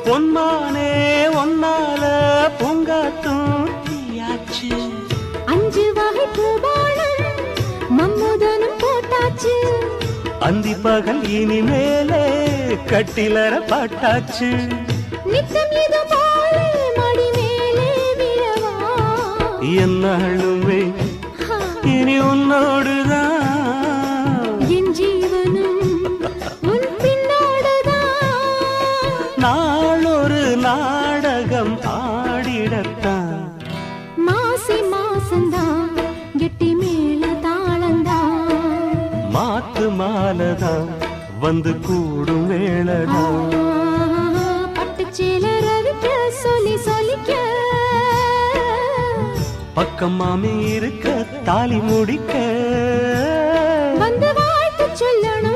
பொன்மானே ஒன்னால பூங்காத்தும் தீயாச்சு. 5 வகை பூபானம் மம்முதனும் போட்டாச்சு. அந்தி பகல் இனிமேலே கட்டிலற பாட்டாச்சு. நித்தம் இது போல மடி மேலே விழவா. என்னாலுமே இனி உன்னோடுதான். என் ஜீவனும் உன் பின்னோடுதான். நாளொரு நாடகம் ஆடிடத்தான். மாசி மாசந்தான் கெட்டி மேல தாளந்தான். மாத்து மாலதான் வந்து கூடும் வேளதான். பட்டுச்சேல ரவிக்க சொல்லி சொல்லிக்க. பக்கம் மாமி இருக்க தாலி முடிக்க. வந்து வாழ்த்து சொல்லணும்.